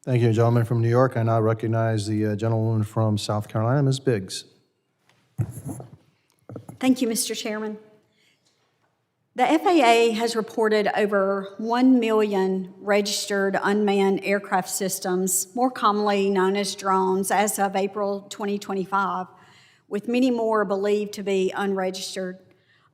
Thank you, gentleman from New York. I now recognize the gentlewoman from South Carolina, Ms. Biggs. Thank you, Mr. Chairman. The FAA has reported over 1 million registered unmanned aircraft systems, more commonly known as drones, as of April 2025, with many more believed to be unregistered.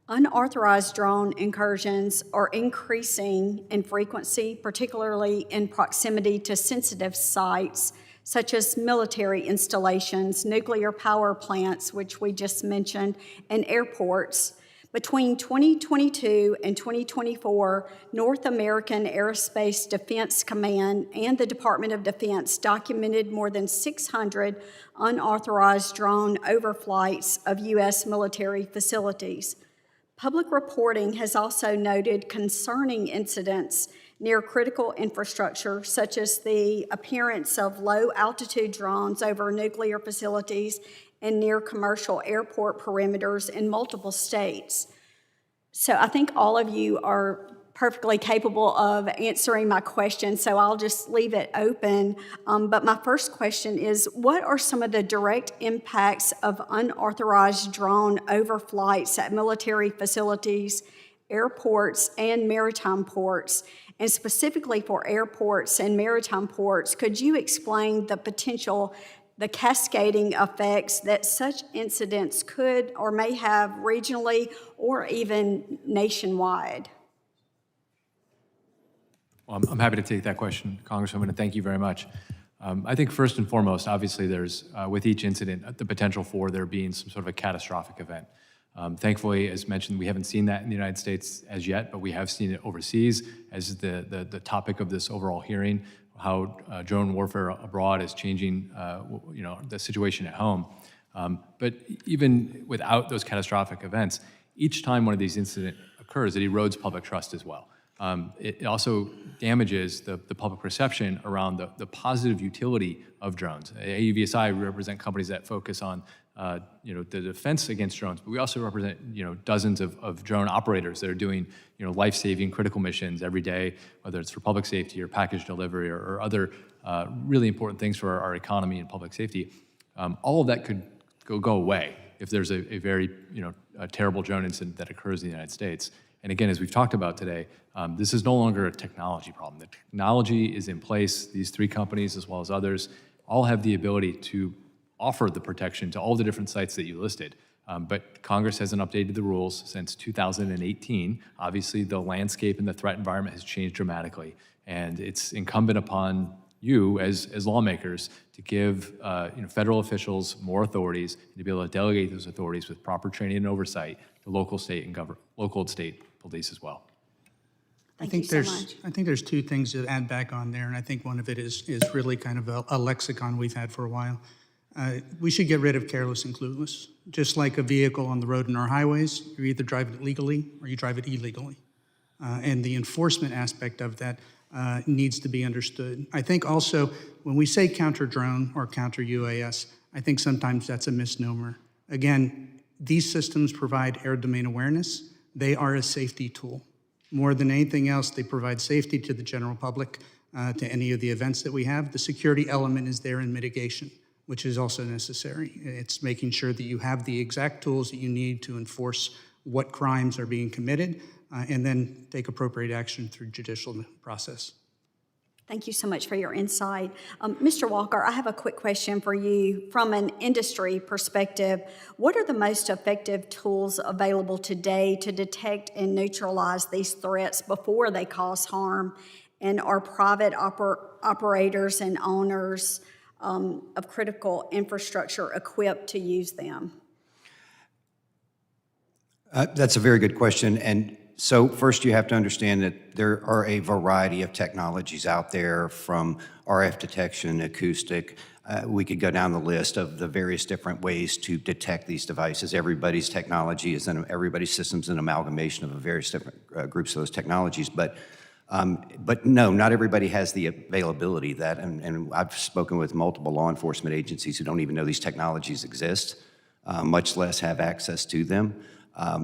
Unauthorized drone incursions are increasing in frequency, particularly in proximity to sensitive sites, such as military installations, nuclear power plants, which we just mentioned, and airports. Between 2022 and 2024, North American Aerospace Defense Command and the Department of Defense documented more than 600 unauthorized drone overflights of U.S. military facilities. Public reporting has also noted concerning incidents near critical infrastructure, such as the appearance of low-altitude drones over nuclear facilities and near commercial airport perimeters in multiple states. So I think all of you are perfectly capable of answering my question, so I'll just leave it open. But my first question is, what are some of the direct impacts of unauthorized drone overflights at military facilities, airports, and maritime ports? And specifically for airports and maritime ports, could you explain the cascading effects that such incidents could or may have regionally or even nationwide? Well, I'm happy to take that question, Congresswoman, and thank you very much. I think first and foremost, obviously there's, with each incident, the potential for there being some sort of a catastrophic event. Thankfully, as mentioned, we haven't seen that in the United States as yet, but we have seen it overseas as the topic of this overall hearing, how drone warfare abroad is changing the situation at home. But even without those catastrophic events, each time one of these incidents occurs, it erodes public trust as well. It also damages the public perception around the positive utility of drones. AUVSI, we represent companies that focus on the defense against drones, but we also represent dozens of drone operators that are doing life-saving critical missions every day, whether it's for public safety or package delivery or other really important things for our economy and public safety. All of that could go away if there's a very a terrible drone incident that occurs in the United States. And again, as we've talked about today, this is no longer a technology problem. The technology is in place. These three companies, as well as others, all have the ability to offer the protection to all the different sites that you listed. But Congress hasn't updated the rules since 2018. Obviously, the landscape and the threat environment has changed dramatically. And it's incumbent upon you as lawmakers to give federal officials more authorities and to be able to delegate those authorities with proper training and oversight to local, state, and local state police as well. Thank you so much. I think there's two things to add back on there, and I think one of it is really kind of a lexicon we've had for a while. We should get rid of careless and clueless. Just like a vehicle on the road in our highways, you either drive it legally or you drive it illegally. And the enforcement aspect of that needs to be understood. I think also when we say counter drone or counter UAS, I think sometimes that's a misnomer. Again, these systems provide air domain awareness. They are a safety tool. More than anything else, they provide safety to the general public, to any of the events that we have. The security element is there in mitigation, which is also necessary. It's making sure that you have the exact tools that you need to enforce what crimes are being committed, and then take appropriate action through judicial process. Thank you so much for your insight. Mr. Walker, I have a quick question for you. From an industry perspective, what are the most effective tools available today to detect and neutralize these threats before they cause harm? And are private operators and owners of critical infrastructure equipped to use them? That's a very good question. And so first you have to understand that there are a variety of technologies out there, from RF detection, acoustic. We could go down the list of the various different ways to detect these devices. Everybody's technology is, everybody's system's an amalgamation of various different groups of those technologies. But no, not everybody has the availability of that. And I've spoken with multiple law enforcement agencies who don't even know these technologies exist, much less have access to them.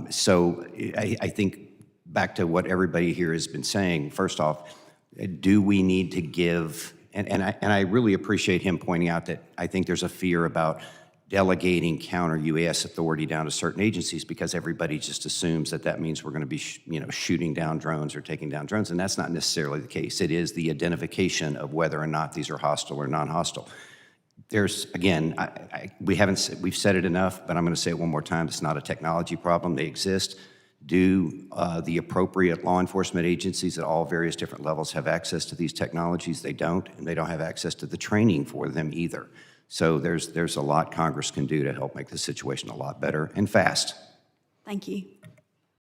So I think back to what everybody here has been saying, first off, do we need to give And I really appreciate him pointing out that I think there's a fear about delegating counter-UAS authority down to certain agencies because everybody just assumes that that means we're going to be, shooting down drones or taking down drones, and that's not necessarily the case. It is the identification of whether or not these are hostile or non-hostile. There's, again, we've said it enough, but I'm going to say it one more time. It's not a technology problem. They exist. Do the appropriate law enforcement agencies at all various different levels have access to these technologies? They don't, and they don't have access to the training for them either. So there's a lot Congress can do to help make the situation a lot better and fast. Thank you.